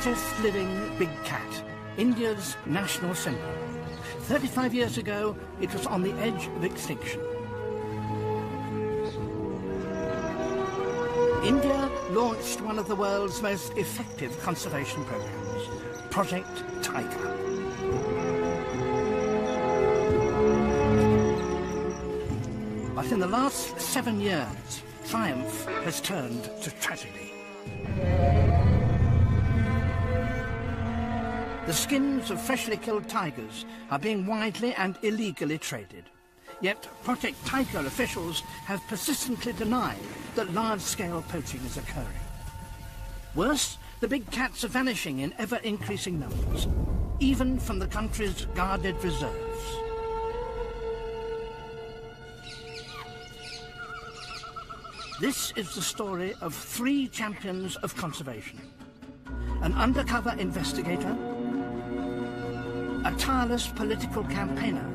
largest living big cat, India's national symbol. 35 years ago, it was on the edge of extinction. India launched one of the world's most effective conservation programs, Project Tiger. But in the last 7 years, triumph has turned to tragedy. The skins of freshly killed tigers are being widely and illegally traded. Yet Project Tiger officials have persistently denied that large-scale poaching is occurring. Worse, the big cats are vanishing in ever-increasing numbers, even from the country's guarded reserves. This is the story of 3 champions of conservation: an undercover investigator, a tireless political campaigner,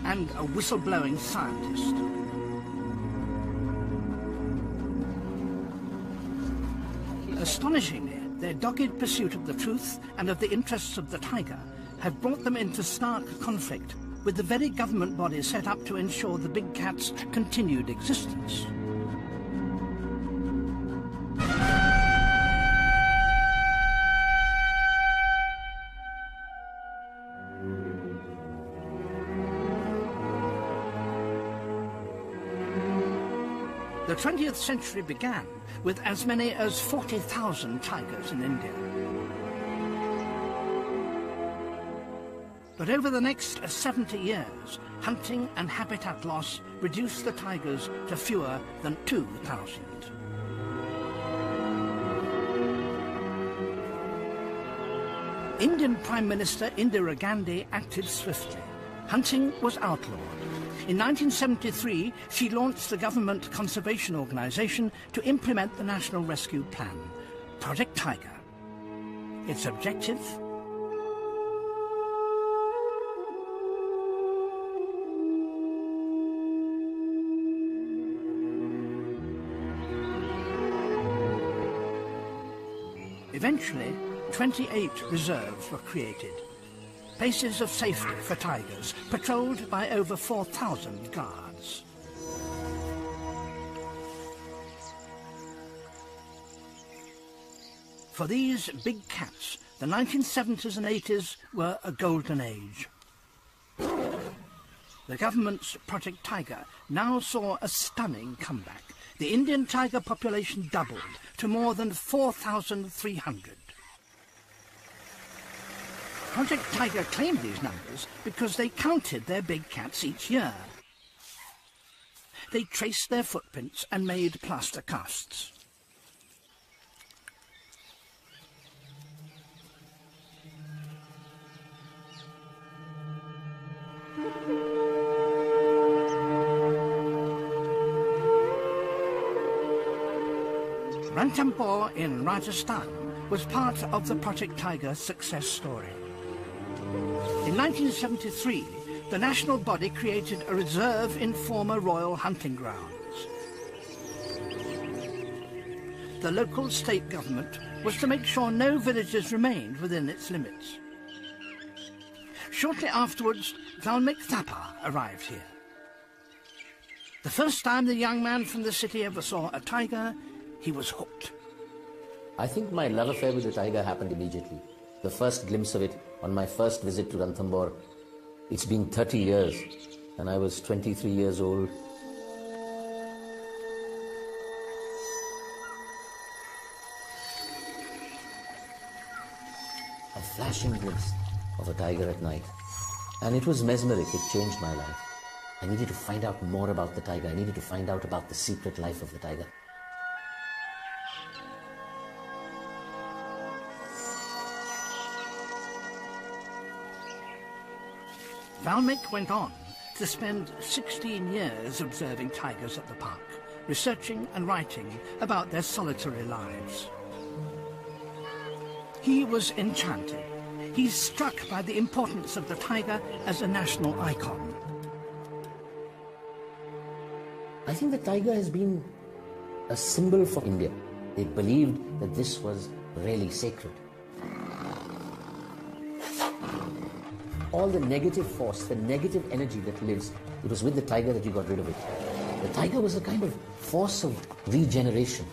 and a whistleblowing scientist. Astonishingly, their dogged pursuit of the truth and of the interests of the tiger have brought them into stark conflict with the very government body set up to ensure the big cat's continued existence. The 20th century began with as many as 40,000 tigers in India. But over the next 70 years, hunting and habitat loss reduced the tigers to fewer than 2,000. Indian Prime Minister Indira Gandhi acted swiftly. Hunting was outlawed. In 1973, she launched the government conservation organisation to implement the National Rescue Plan, Project Tiger. Its objective? Eventually, 28 reserves were created, places of safety for tigers, patrolled by over 4,000 guards. For these big cats, the 1970s and 80s were a golden age. The government's Project Tiger now saw a stunning comeback. The Indian tiger population doubled to more than 4,300. Project Tiger claimed these numbers because they counted their big cats each year. They traced their footprints and made plaster casts. Ranthambore in Rajasthan was part of the Project Tiger success story. In 1973, the national body created a reserve in former royal hunting grounds. The local state government was to make sure no villages remained within its limits. Shortly afterwards, Valmik Thapa arrived here. The first time the young man from the city ever saw a tiger, he was hooked. I think my love affair with the tiger happened immediately. The first glimpse of it on my first visit to Ranthambore. It's been 30 years, and I was 23 years old. A flashing glimpse of a tiger at night. And it was mesmeric, it changed my life. I needed to find out more about the tiger. I needed to find out about the secret life of the tiger. Valmik went on to spend 16 years observing tigers at the park, researching and writing about their solitary lives. He was enchanted. He's struck by the importance of the tiger as a national icon. I think the tiger has been a symbol for India. They believed that this was really sacred. All the negative force, the negative energy that lives, it was with the tiger that you got rid of it. The tiger was a kind of force of regeneration.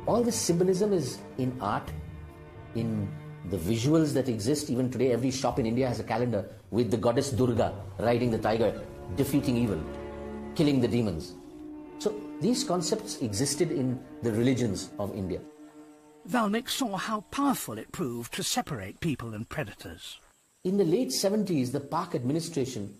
All this symbolism is in art, in the visuals that exist. Even today, every shop in India has a calendar with the goddess Durga riding the tiger, defeating evil, killing the demons. So these concepts existed in the religions of India. Valmik saw how powerful it proved to separate people and predators. In the late 70s, the park administration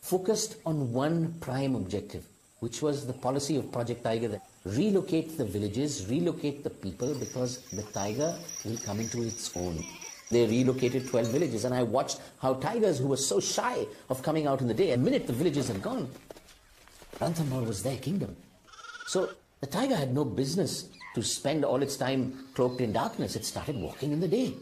focused on one prime objective, which was the policy of Project Tiger, that relocate the villages, relocate the people, because the tiger will come into its own. They relocated 12 villages, and I watched how tigers who were so shy of coming out in the day, the minute the villages had gone, Ranthambore was their kingdom. So the tiger had no business to spend all its time cloaked in darkness. It started walking in the day.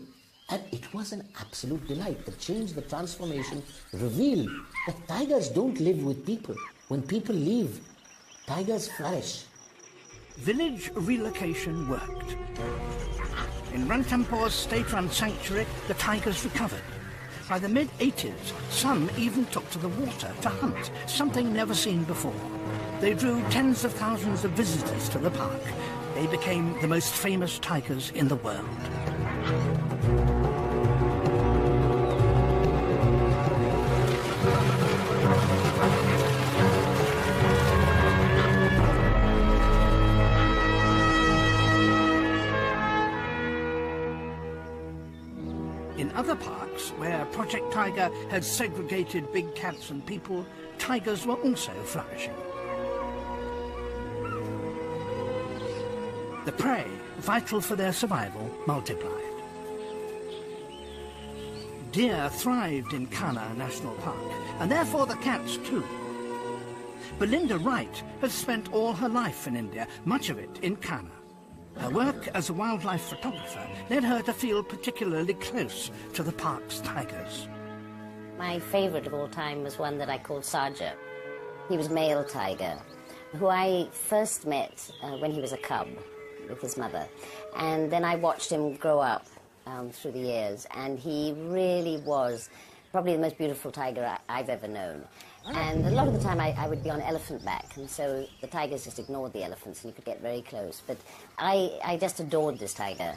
And it was an absolute delight. The change, the transformation revealed that tigers don't live with people. When people leave, tigers flourish. Village relocation worked. In Ranthambore's state-run sanctuary, the tigers recovered. By the mid-80s, some even took to the water to hunt, something never seen before. They drew tens of thousands of visitors to the park. They became the most famous tigers in the world. In other parks, where Project Tiger had segregated big cats and people, tigers were also flourishing. The prey, vital for their survival, multiplied. Deer thrived in Kanha National Park, and therefore the cats too. Belinda Wright has spent all her life in India, much of it in Kanha. Her work as a wildlife photographer led her to feel particularly close to the park's tigers. My favourite of all time was one that I called Saja. He was male tiger, who I first met when he was a cub with his mother. And then I watched him grow up through the years, and he really was probably the most beautiful tiger I've ever known. And a lot of the time I would be on elephant back, and so the tigers just ignored the elephants and you could get very close. But I just adored this tiger.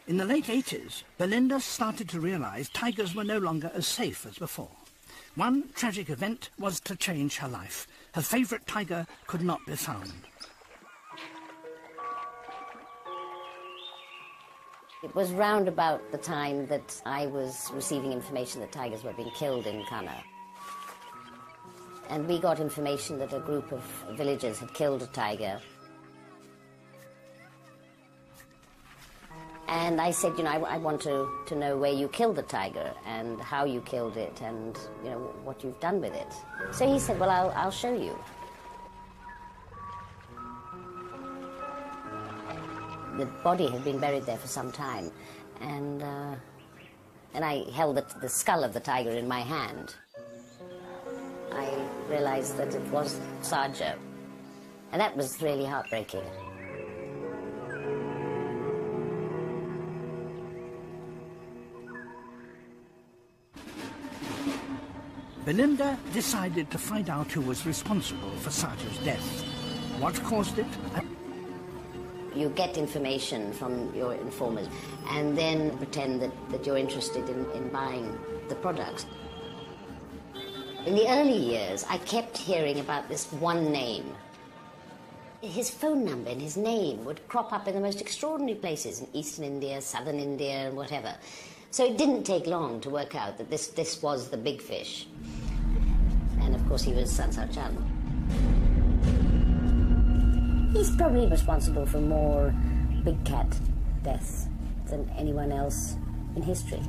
In the late 80s, Belinda started to realise tigers were no longer as safe as before. One tragic event was to change her life. Her favourite tiger could not be found. It was round about the time that I was receiving information that tigers were being killed in Kanha. And we got information that a group of villagers had killed a tiger. And I said, you know, I want to know where you killed the tiger and how you killed it and, you know, what you've done with it. So he said, well, I'll show you. The body had been buried there for some time, and I held the skull of the tiger in my hand. I realized that it was Saja, and that was really heartbreaking. Belinda decided to find out who was responsible for Saja's death. What caused it? You get information from your informers and then pretend that you're interested in buying the products. In the early years, I kept hearing about this one name. His phone number and his name would crop up in the most extraordinary places in eastern India, southern India, and whatever. So it didn't take long to work out that this was the big fish. And of course he was Sansar Chand. He's probably responsible for more big cat deaths than anyone else in history.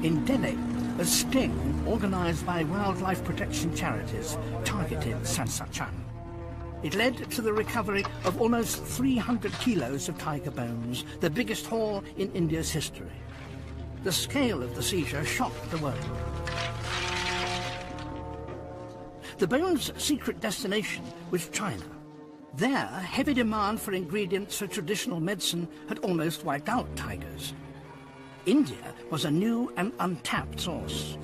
In Delhi, a sting organised by wildlife protection charities targeted Sansar Chand. It led to the recovery of almost 300 kilos of tiger bones, the biggest haul in India's history. The scale of the seizure shocked the world. The bones' secret destination was China. There, heavy demand for ingredients for traditional medicine had almost wiped out tigers. India was a new and untapped source.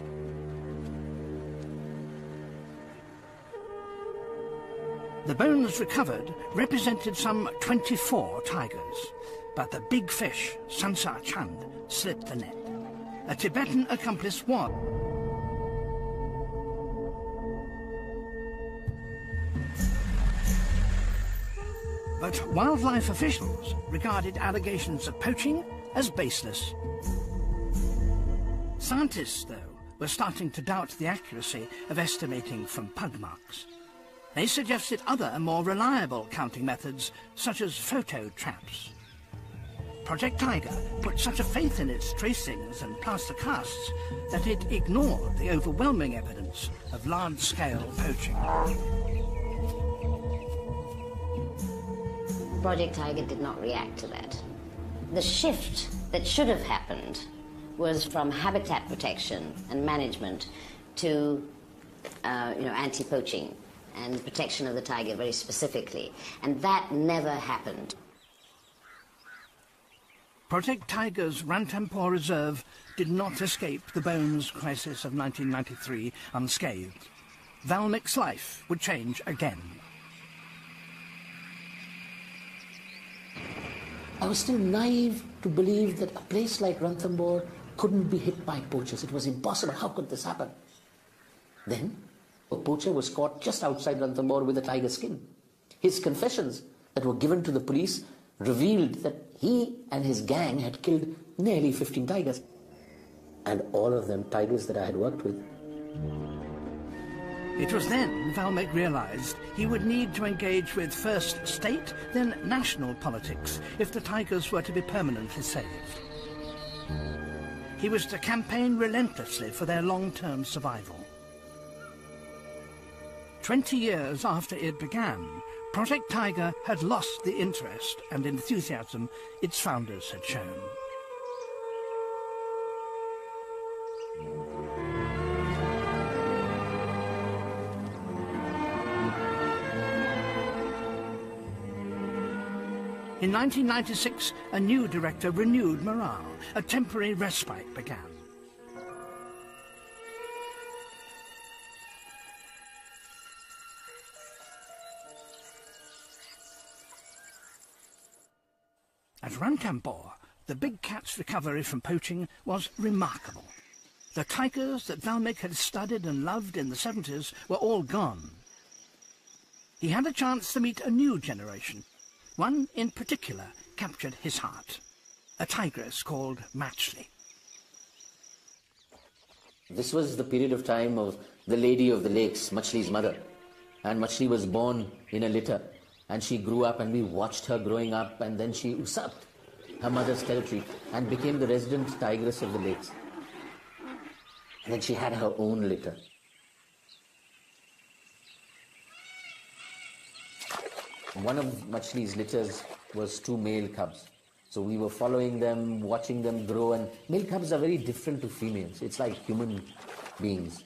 The bones recovered represented some 24 tigers, but the big fish, Sansa Chand, slipped the net. A Tibetan accomplice won. But wildlife officials regarded allegations of poaching as baseless. Scientists, though, were starting to doubt the accuracy of estimating from pug marks. They suggested other, more reliable counting methods, such as photo traps. Project Tiger put such a faith in its tracings and plaster casts that it ignored the overwhelming evidence of large-scale poaching. Project Tiger did not react to that. The shift that should have happened was from habitat protection and management to anti-poaching and protection of the tiger very specifically, and that never happened. Project Tiger's Ranthambore Reserve did not escape the bones crisis of 1993 unscathed. Valmic's life would change again. I was still naive to believe that a place like Ranthambore couldn't be hit by poachers. It was impossible. How could this happen? Then, a poacher was caught just outside Ranthambore with a tiger skin. His confessions that were given to the police revealed that he and his gang had killed nearly 15 tigers. And all of them tigers that I had worked with. It was then Valmic realized he would need to engage with first state, then national politics if the tigers were to be permanently saved. He was to campaign relentlessly for their long-term survival. 20 years after it began, Project Tiger had lost the interest and enthusiasm its founders had shown. In 1996, a new director renewed morale. A temporary respite began. At Ranthambore, the big cat's recovery from poaching was remarkable. The tigers that Valmic had studied and loved in the 70s were all gone. He had a chance to meet a new generation. One in particular captured his heart, a tigress called Matchley. This was the period of time of the Lady of the Lakes, Matchley's mother. And Matchley was born in a litter. And she grew up, and we watched her growing up, and then she usurped her mother's territory and became the resident tigress of the lakes. And then she had her own litter. One of Matchley's litters was 2 male cubs. So we were following them, watching them grow, and male cubs are very different to females. It's like human beings.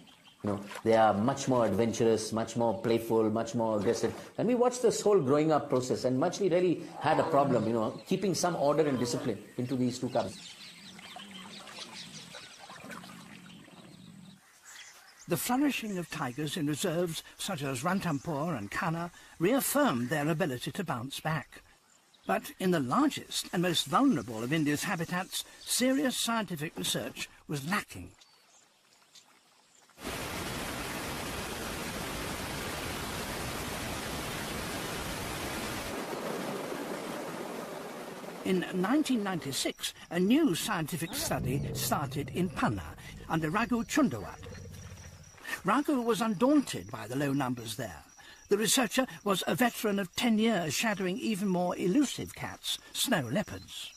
They are much more adventurous, much more playful, much more aggressive. And we watched this whole growing up process, and Matchley really had a problem, keeping some order and discipline into these 2 cubs. The flourishing of tigers in reserves such as Ranthambore and Kanha reaffirmed their ability to bounce back. But in the largest and most vulnerable of India's habitats, serious scientific research was lacking. In 1996, a new scientific study started in Panna under Raghu Chundawat. Raghu was undaunted by the low numbers there. The researcher was a veteran of 10 years shadowing even more elusive cats, snow leopards.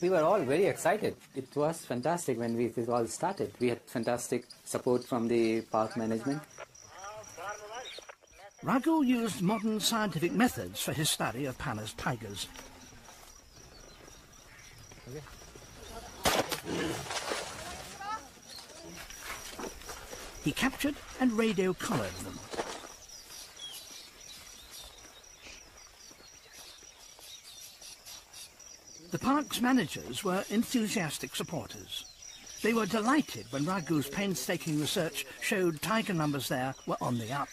We were all very excited. It was fantastic when it all started. We had fantastic support from the park management. Raghu used modern scientific methods for his study of Panna's tigers. He captured and radio-collared them. The park's managers were enthusiastic supporters. They were delighted when Raghu's painstaking research showed tiger numbers there were on the up.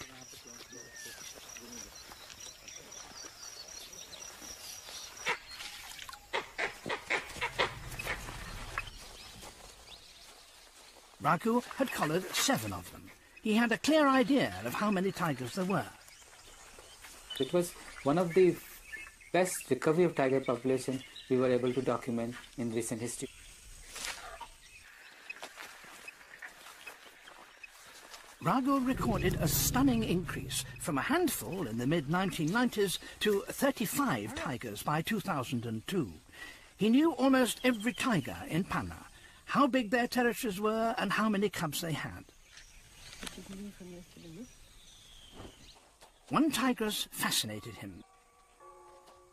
Raghu had collared 7 of them. He had a clear idea of how many tigers there were. It was one of the best recovery of tiger population we were able to document in recent history. Raghu recorded a stunning increase from a handful in the mid-1990s to 35 tigers by 2002. He knew almost every tiger in Panna, how big their territories were and how many cubs they had. One tigress fascinated him.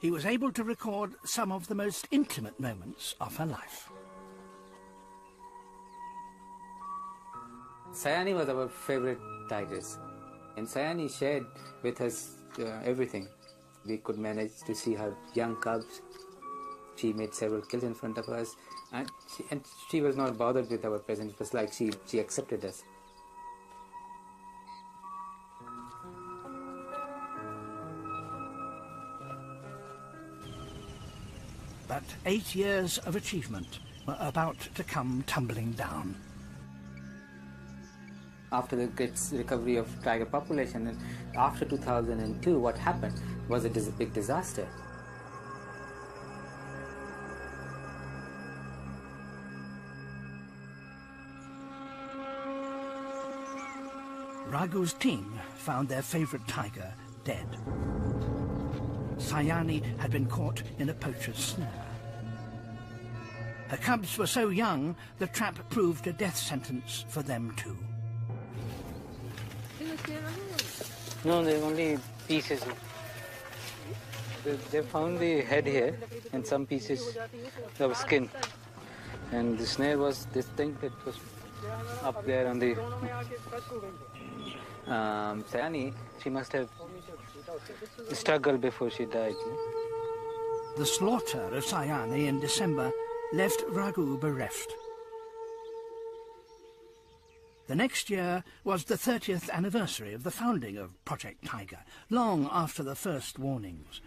He was able to record some of the most intimate moments of her life. Sayani was our favorite tigress, and Sayani shared with us everything. We could manage to see her young cubs. She made several kills in front of us, and she was not bothered with our presence. It was like she accepted us. But 8 years of achievement were about to come tumbling down. After the great recovery of tiger population, and after 2002, what happened was a big disaster. Raghu's team found their favorite tiger dead. Sayani had been caught in a poacher's snare. Her cubs were so young, the trap proved a death sentence for them too. No, they're only pieces. They found the head here and some pieces of skin. And the snare was this thing that was up there on the... Sayani, she must have struggled before she died. The slaughter of Sayani in December left Raghu bereft. The next year was the 30th anniversary of the founding of Project Tiger, long after the first warnings.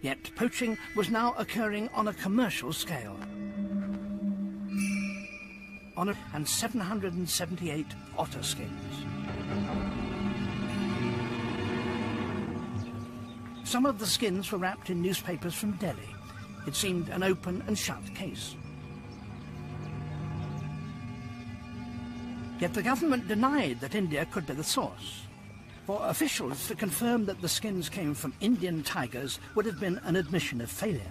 Yet poaching was now occurring on a commercial scale. And 778 otter skins. Some of the skins were wrapped in newspapers from Delhi. It seemed an open and shut case. Yet the government denied that India could be the source. For officials to confirm that the skins came from Indian tigers would have been an admission of failure.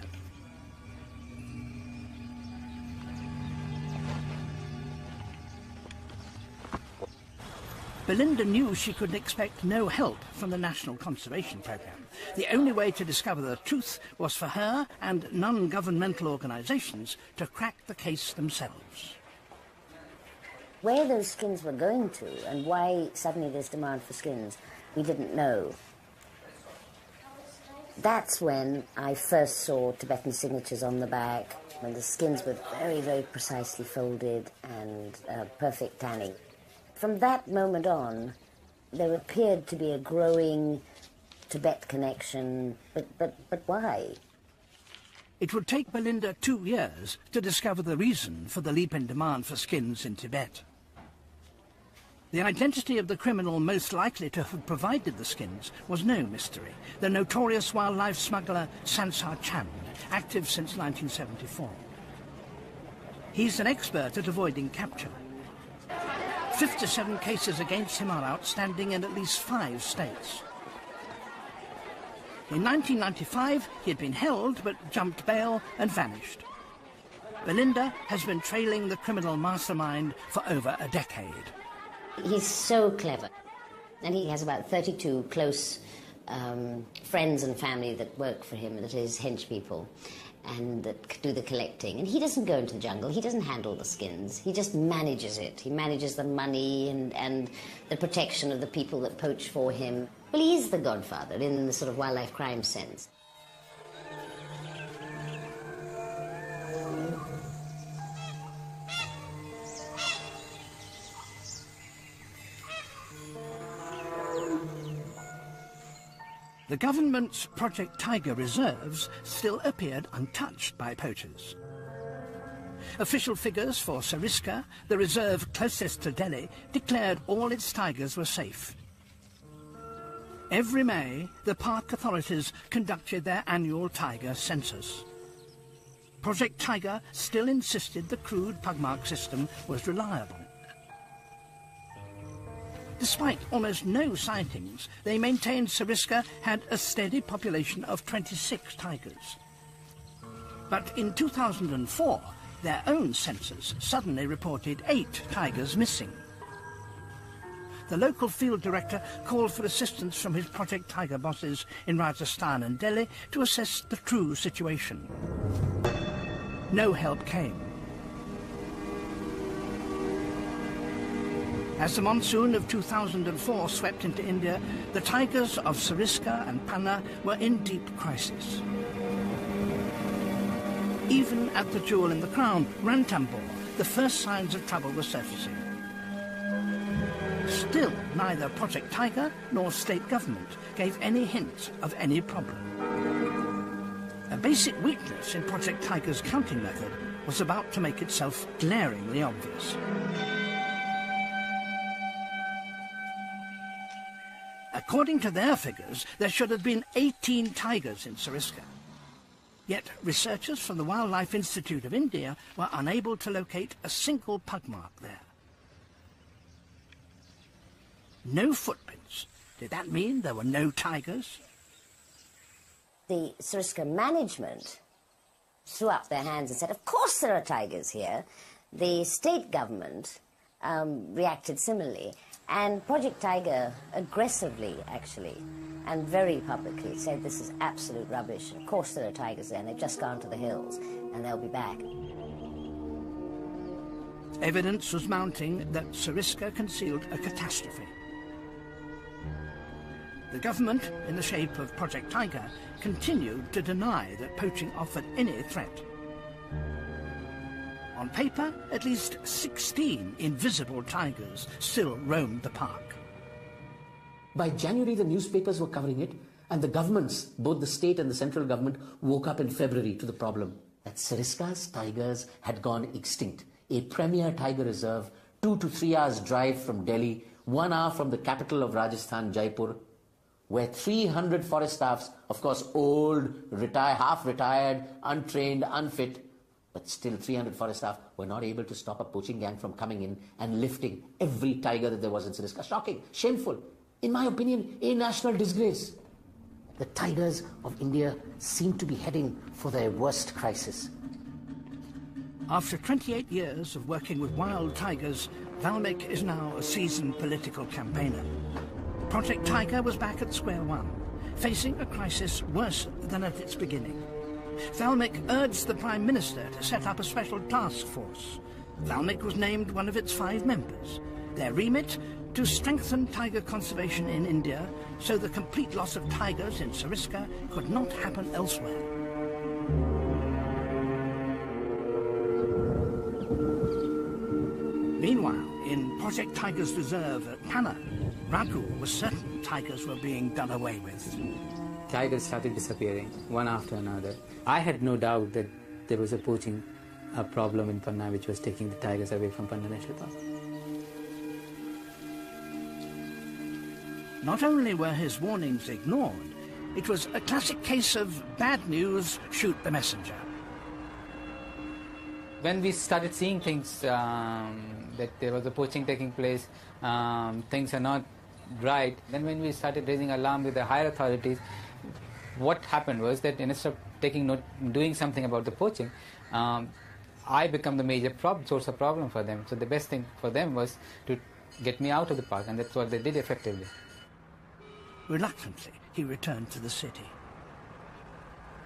Belinda knew she could expect no help from the National Conservation Programme. The only way to discover the truth was for her and non-governmental organisations to crack the case themselves. Where those skins were going to and why suddenly there's demand for skins, we didn't know. That's when I first saw Tibetan signatures on the back, when the skins were very, very precisely folded and perfect tanning. From that moment on, there appeared to be a growing Tibet connection, but why? It would take Belinda 2 years to discover the reason for the leap in demand for skins in Tibet. The identity of the criminal most likely to have provided the skins was no mystery. The notorious wildlife smuggler Sansar Chand, active since 1974. He's an expert at avoiding capture. 57 cases against him are outstanding in at least 5 states. In 1995, he had been held but jumped bail and vanished. Belinda has been trailing the criminal mastermind for over a decade. He's so clever, and he has about 32 close friends and family that work for him, that are his hench people, and that do the collecting. And he doesn't go into the jungle, he doesn't handle the skins, he just manages it. He manages the money and the protection of the people that poach for him. Well, he is the godfather in the sort of wildlife crime sense. The government's Project Tiger reserves still appeared untouched by poachers. Official figures for Sariska, the reserve closest to Delhi, declared all its tigers were safe. Every May, the park authorities conducted their annual tiger census. Project Tiger still insisted the crude pugmark system was reliable. Despite almost no sightings, they maintained Sariska had a steady population of 26 tigers. But in 2004, their own census suddenly reported 8 tigers missing. The local field director called for assistance from his Project Tiger bosses in Rajasthan and Delhi to assess the true situation. No help came. As the monsoon of 2004 swept into India, the tigers of Sariska and Panna were in deep crisis. Even at the jewel in the crown, Ranthambore, the first signs of trouble were surfacing. Still, neither Project Tiger nor state government gave any hint of any problem. A basic weakness in Project Tiger's counting method was about to make itself glaringly obvious. According to their figures, there should have been 18 tigers in Sariska. Yet researchers from the Wildlife Institute of India were unable to locate a single pugmark there. No footprints. Did that mean there were no tigers? The Sariska management threw up their hands and said, of course there are tigers here. The state government reacted similarly. And Project Tiger aggressively, actually, and very publicly said this is absolute rubbish. Of course there are tigers there, and they've just gone to the hills, and they'll be back. Evidence was mounting that Sariska concealed a catastrophe. The government, in the shape of Project Tiger, continued to deny that poaching offered any threat. On paper, at least 16 invisible tigers still roamed the park. By January, the newspapers were covering it, and the governments, both the state and the central government, woke up in February to the problem that Sariska's tigers had gone extinct. A premier tiger reserve, 2 to 3 hours drive from Delhi, 1 hour from the capital of Rajasthan, Jaipur, where 300 forest staffs, of course old, half-retired, untrained, unfit, but still 300 forest staff were not able to stop a poaching gang from coming in and lifting every tiger that there was in Sariska. Shocking, shameful, in my opinion, a national disgrace. The tigers of India seem to be heading for their worst crisis. After 28 years of working with wild tigers, Valmik is now a seasoned political campaigner. Project Tiger was back at square one, facing a crisis worse than at its beginning. Valmik urged the Prime Minister to set up a special task force. Valmik was named one of its 5 members. Their remit, to strengthen tiger conservation in India so the complete loss of tigers in Sariska could not happen elsewhere. Meanwhile, in Project Tiger's reserve at Panna, Raghu was certain tigers were being done away with. Tigers started disappearing, one after another. I had no doubt that there was a poaching problem in Panna which was taking the tigers away from Panna National Park. Not only were his warnings ignored, it was a classic case of bad news, shoot the messenger. When we started seeing things, that there was a poaching taking place, things are not right, then when we started raising alarm with the higher authorities, what happened was that instead of doing something about the poaching, I become the major source of problem for them. So the best thing for them was to get me out of the park, and that's what they did effectively. Reluctantly, he returned to the city.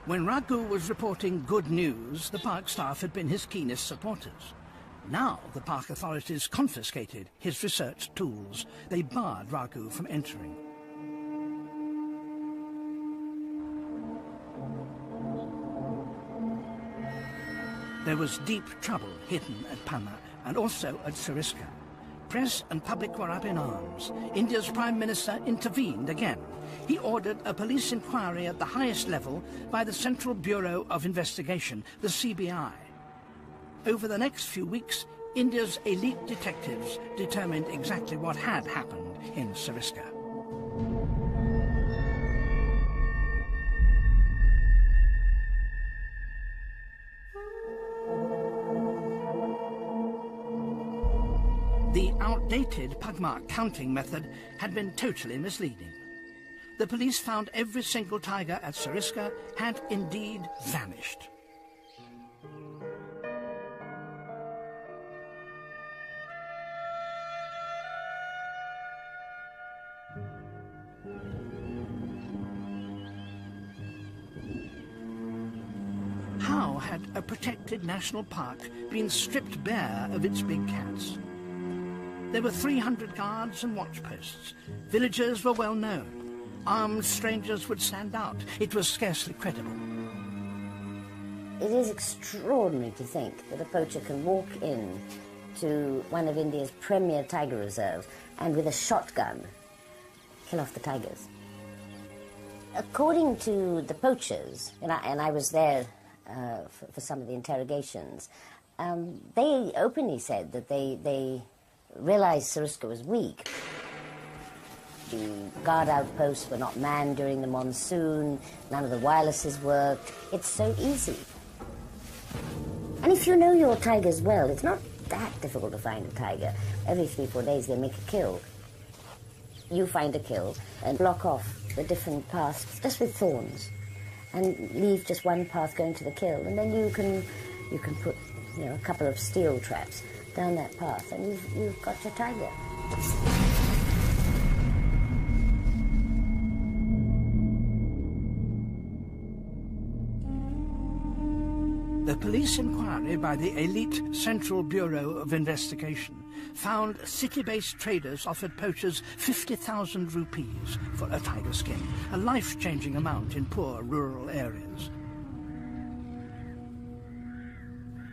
When Raghu was reporting good news, the park staff had been his keenest supporters. Now the park authorities confiscated his research tools. They barred Raghu from entering. There was deep trouble hidden at Panna and also at Sariska. Press and public were up in arms. India's Prime Minister intervened again. He ordered a police inquiry at the highest level by the Central Bureau of Investigation, the CBI. Over the next few weeks, India's elite detectives determined exactly what had happened in Sariska. The outdated pugmark counting method had been totally misleading. The police found every single tiger at Sariska had indeed vanished. How had a protected national park been stripped bare of its big cats? There were 300 guards and watch posts. Villagers were well known. Armed strangers would stand out. It was scarcely credible. It is extraordinary to think that a poacher can walk in to one of India's premier tiger reserves and with a shotgun kill off the tigers. According to the poachers, and I was there for some of the interrogations, they openly said that they realized Sariska was weak. The guard outposts were not manned during the monsoon, none of the wirelesses worked. It's so easy. And if you know your tigers well, it's not that difficult to find a tiger. Every 3-4 days they make a kill. You find a kill and block off the different paths just with thorns and leave just one path going to the kill, and then you can put a couple of steel traps down that path, and you've got your tiger. The police inquiry by the elite Central Bureau of Investigation found city-based traders offered poachers 50,000 rupees for a tiger skin, a life-changing amount in poor rural areas.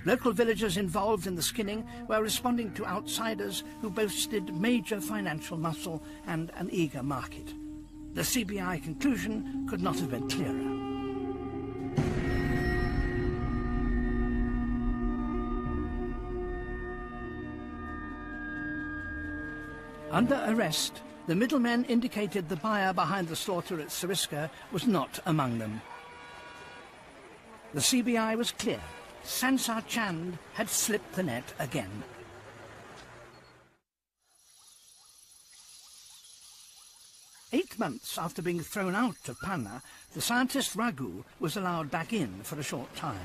Local villagers involved in the skinning were responding to outsiders who boasted major financial muscle and an eager market. The CBI conclusion could not have been clearer. Under arrest, the middlemen indicated the buyer behind the slaughter at Sariska was not among them. The CBI was clear. Sansar Chand had slipped the net again. Eight months after being thrown out of Panna, the scientist Raghu was allowed back in for a short time.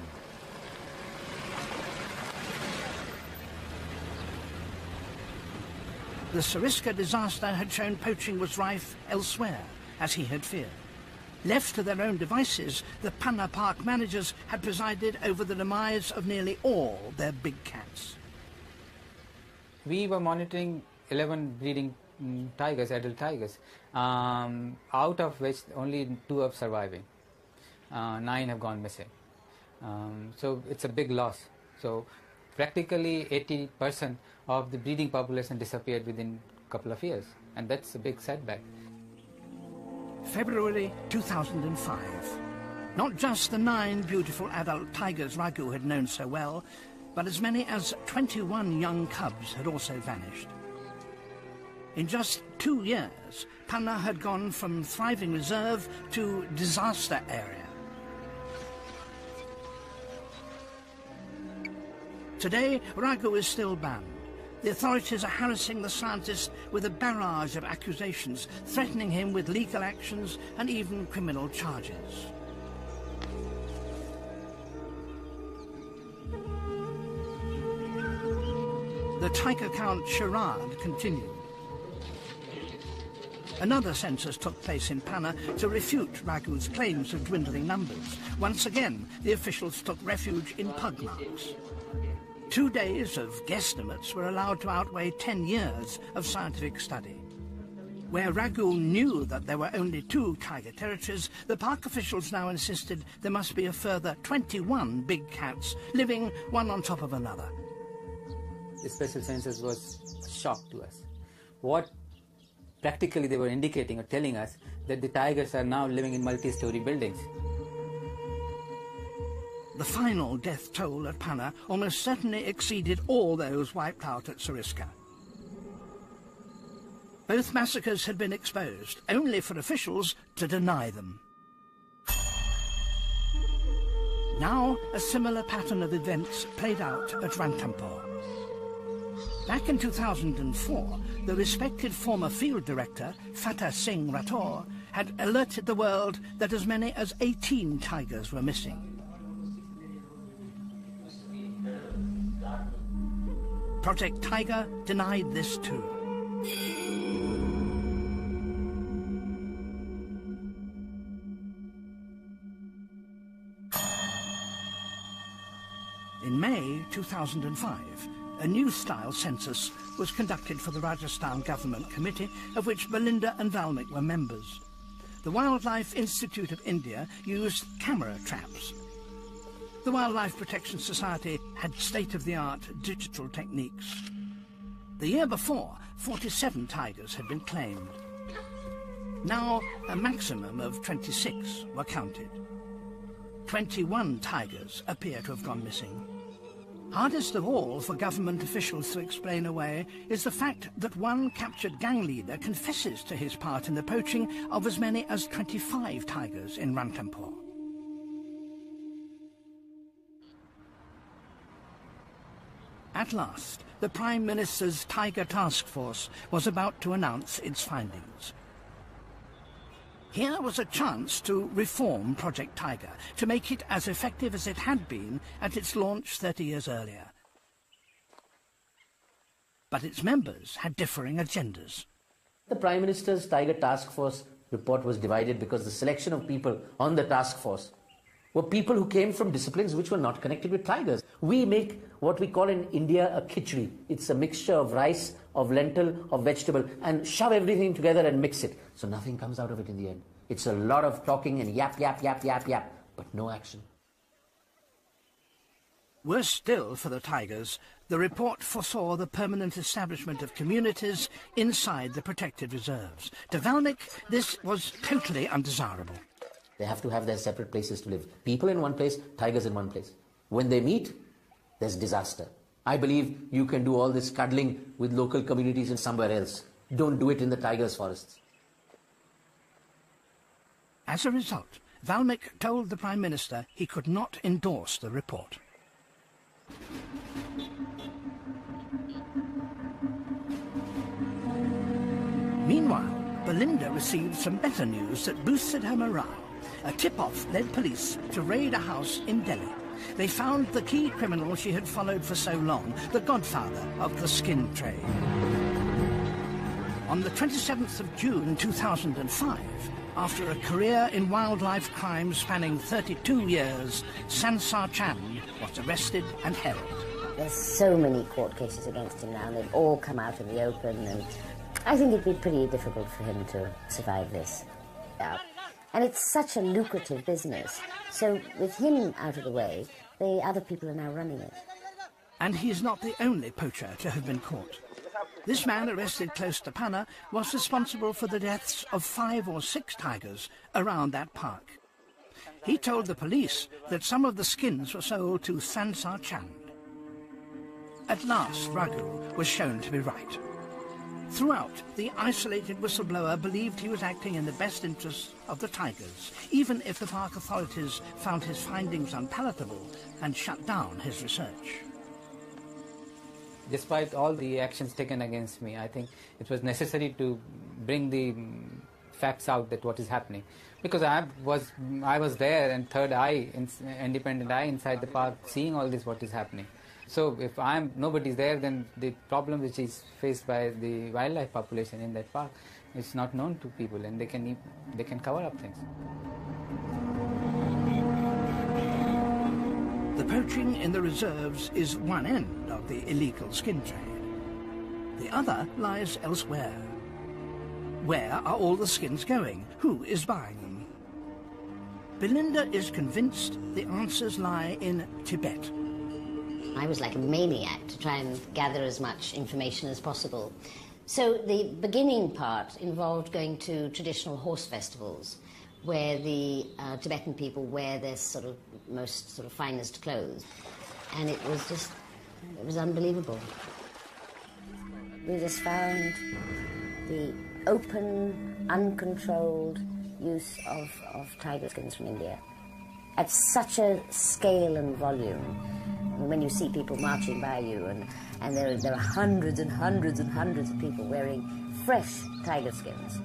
The Sariska disaster had shown poaching was rife elsewhere, as he had feared. Left to their own devices, the Panna Park managers had presided over the demise of nearly all their big cats. We were monitoring 11 breeding tigers, adult tigers, out of which only 2 are surviving. 9 have gone missing. So it's a big loss. So practically 80% of the breeding population disappeared within a couple of years, and that's a big setback. February 2005. Not just the 9 beautiful adult tigers Raghu had known so well, but as many as 21 young cubs had also vanished. In just 2 years, Panna had gone from thriving reserve to disaster area. Today, Raghu is still banned. The authorities are harassing the scientist with a barrage of accusations, threatening him with legal actions and even criminal charges. The tiger count charade continued. Another census took place in Panna to refute Ragu's claims of dwindling numbers. Once again, the officials took refuge in pug marks. 2 days of guesstimates were allowed to outweigh 10 years of scientific study. Where Ragu knew that there were only 2 tiger territories, the park officials now insisted there must be a further 21 big cats living one on top of another. The special census was a shock to us. What practically they were indicating or telling us that the tigers are now living in multi-story buildings. The final death toll at Panna almost certainly exceeded all those wiped out at Suriska. Both massacres had been exposed, only for officials to deny them. Now, a similar pattern of events played out at Ranthambore. Back in 2004, the respected former field director, Fatah Singh Rathore, had alerted the world that as many as 18 tigers were missing. Project Tiger denied this too. In May 2005, a new-style census was conducted for the Rajasthan Government Committee, of which Belinda and Valmik were members. The Wildlife Institute of India used camera traps. The Wildlife Protection Society had state-of-the-art digital techniques. The year before, 47 tigers had been claimed. Now, a maximum of 26 were counted. 21 tigers appear to have gone missing. Hardest of all for government officials to explain away is the fact that one captured gang leader confesses to his part in the poaching of as many as 25 tigers in Ranthambore. At last, the Prime Minister's Tiger Task Force was about to announce its findings. Here was a chance to reform Project Tiger, to make it as effective as it had been at its launch 30 years earlier. But its members had differing agendas. The Prime Minister's Tiger Task Force report was divided because the selection of people on the task force were people who came from disciplines which were not connected with tigers. We make what we call in India a khichdi. It's a mixture of rice, of lentil, of vegetable, and shove everything together and mix it. So nothing comes out of it in the end. It's a lot of talking and yap, yap, yap, yap, yap, but no action. Worse still for the tigers, the report foresaw the permanent establishment of communities inside the protected reserves. To Valmik, this was totally undesirable. They have to have their separate places to live. People in one place, tigers in one place. When they meet, there's disaster. I believe you can do all this cuddling with local communities in somewhere else. Don't do it in the tigers' forests. As a result, Valmik told the Prime Minister he could not endorse the report. Meanwhile, Belinda received some better news that boosted her morale. A tip-off led police to raid a house in Delhi. They found the key criminal she had followed for so long, the godfather of the skin trade. On the 27th of June 2005, after a career in wildlife crime spanning 32 years, Sansar Chand was arrested and held. There's so many court cases against him now, and they've all come out in the open, and I think it'd be pretty difficult for him to survive this. And it's such a lucrative business. So with him out of the way, the other people are now running it. And he's not the only poacher to have been caught. This man, arrested close to Panna, was responsible for the deaths of 5 or 6 tigers around that park. He told the police that some of the skins were sold to Sansar Chand. At last, Raghu was shown to be right. Throughout, the isolated whistleblower believed he was acting in the best interests of the tigers, even if the park authorities found his findings unpalatable and shut down his research. Despite all the actions taken against me, I think it was necessary to bring the facts out that what is happening. Because I was there, and third eye, independent eye inside the park, seeing all this what is happening. So if nobody's there, then the problem which is faced by the wildlife population in that park It's not known to people, and they can cover up things. The poaching in the reserves is one end of the illegal skin trade. The other lies elsewhere. Where are all the skins going? Who is buying them? Belinda is convinced the answers lie in Tibet. I was like a maniac to try and gather as much information as possible. So the beginning part involved going to traditional horse festivals where the Tibetan people wear their most finest clothes. And it was unbelievable. We just found the open, uncontrolled use of tiger skins from India at such a scale and volume. When you see people marching by you and there are hundreds and hundreds and hundreds of people wearing fresh tiger skins.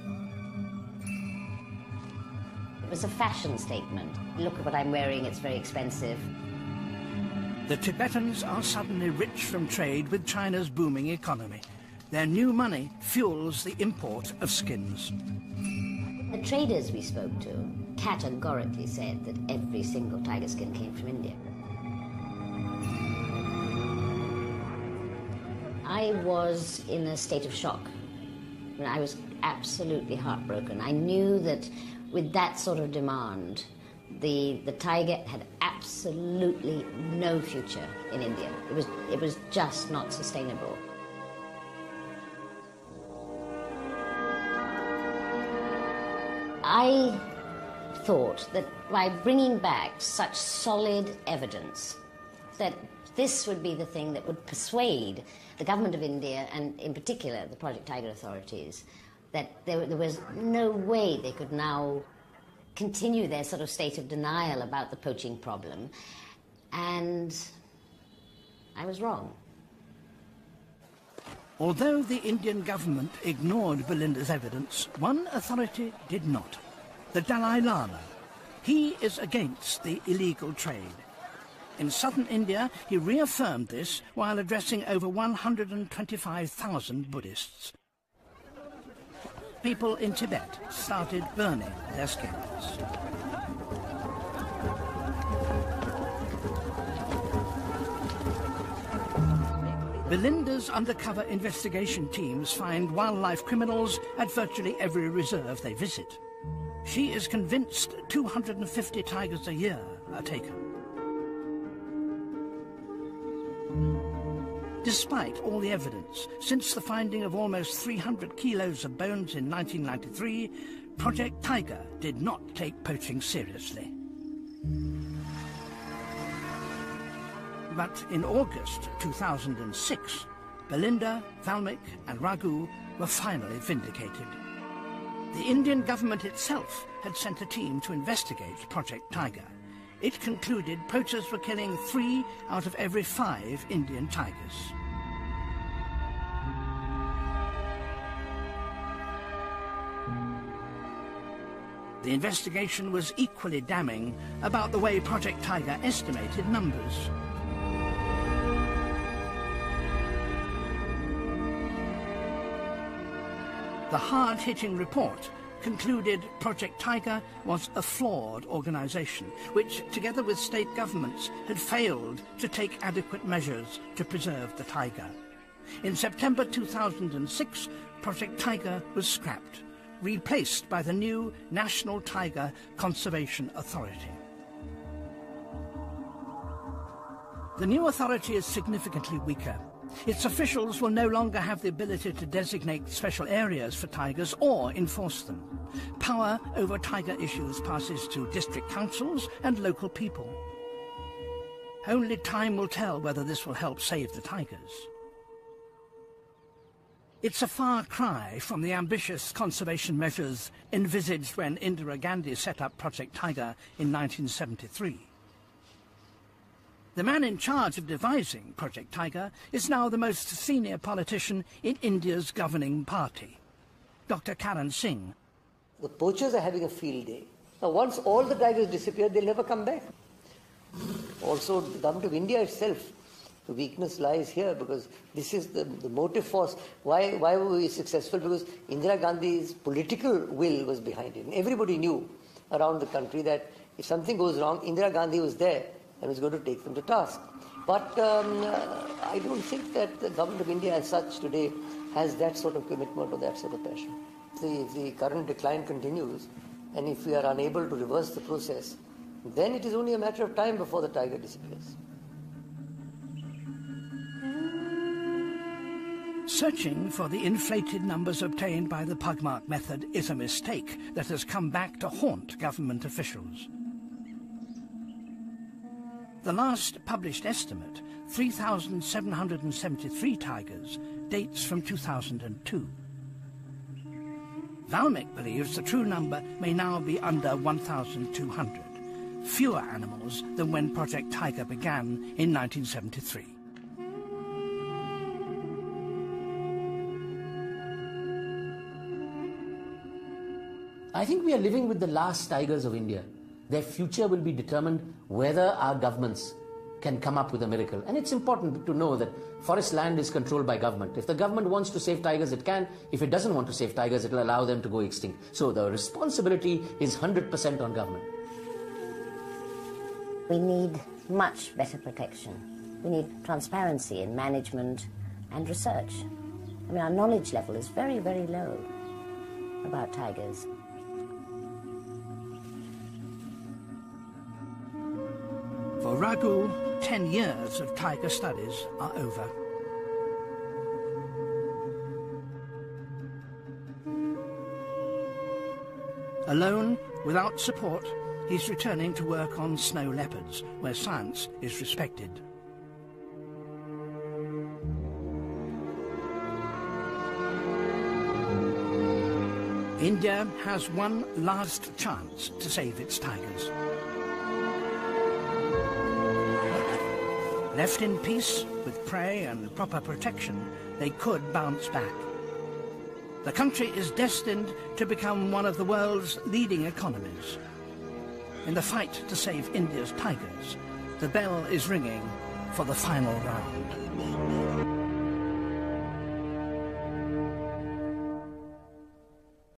It was a fashion statement. Look at what I'm wearing, it's very expensive. The Tibetans are suddenly rich from trade with China's booming economy. Their new money fuels the import of skins. The traders we spoke to categorically said that every single tiger skin came from India. I was in a state of shock. I was absolutely heartbroken. I knew that with that sort of demand, the tiger had absolutely no future in India. It was just not sustainable. I thought that by bringing back such solid evidence, that this would be the thing that would persuade the government of India, and in particular the Project Tiger authorities, that there was no way they could now continue their sort of state of denial about the poaching problem. And I was wrong. Although the Indian government ignored Belinda's evidence, one authority did not. The Dalai Lama. He is against the illegal trade. In southern India, he reaffirmed this while addressing over 125,000 Buddhists. People in Tibet started burning their skins. Belinda's undercover investigation teams find wildlife criminals at virtually every reserve they visit. She is convinced 250 tigers a year are taken. Despite all the evidence, since the finding of almost 300 kilos of bones in 1993, Project Tiger did not take poaching seriously. But in August 2006, Belinda, Valmik and Raghu were finally vindicated. The Indian government itself had sent a team to investigate Project Tiger. It concluded poachers were killing 3 out of every 5 Indian tigers. The investigation was equally damning about the way Project Tiger estimated numbers. The hard-hitting report concluded Project Tiger was a flawed organisation, which, together with state governments, had failed to take adequate measures to preserve the tiger. In September 2006, Project Tiger was scrapped, replaced by the new National Tiger Conservation Authority. The new authority is significantly weaker. Its officials will no longer have the ability to designate special areas for tigers or enforce them. Power over tiger issues passes to district councils and local people. Only time will tell whether this will help save the tigers. It's a far cry from the ambitious conservation measures envisaged when Indira Gandhi set up Project Tiger in 1973. The man in charge of devising Project Tiger is now the most senior politician in India's governing party, Dr. Karan Singh. The poachers are having a field day. Now, once all the tigers disappear, they'll never come back. Also, the government of India itself The weakness lies here, because this is the motive force. Why were we successful? Because Indira Gandhi's political will was behind it. And everybody knew around the country that if something goes wrong, Indira Gandhi was there and was going to take them to task. But I don't think that the government of India as such today has that sort of commitment or that sort of passion. If the current decline continues, and if we are unable to reverse the process, then it is only a matter of time before the tiger disappears. Searching for the inflated numbers obtained by the pugmark method is a mistake that has come back to haunt government officials. The last published estimate, 3,773 tigers, dates from 2002. Valmik believes the true number may now be under 1,200, fewer animals than when Project Tiger began in 1973. I think we are living with the last tigers of India. Their future will be determined whether our governments can come up with a miracle. And it's important to know that forest land is controlled by government. If the government wants to save tigers, it can. If it doesn't want to save tigers, it will allow them to go extinct. So the responsibility is 100% on government. We need much better protection. We need transparency in management and research. I mean, our knowledge level is very, very low about tigers. For Raghu, 10 years of tiger studies are over. Alone, without support, he's returning to work on snow leopards, where science is respected. India has one last chance to save its tigers. Left in peace, with prey and proper protection, they could bounce back. The country is destined to become one of the world's leading economies. In the fight to save India's tigers, the bell is ringing for the final round.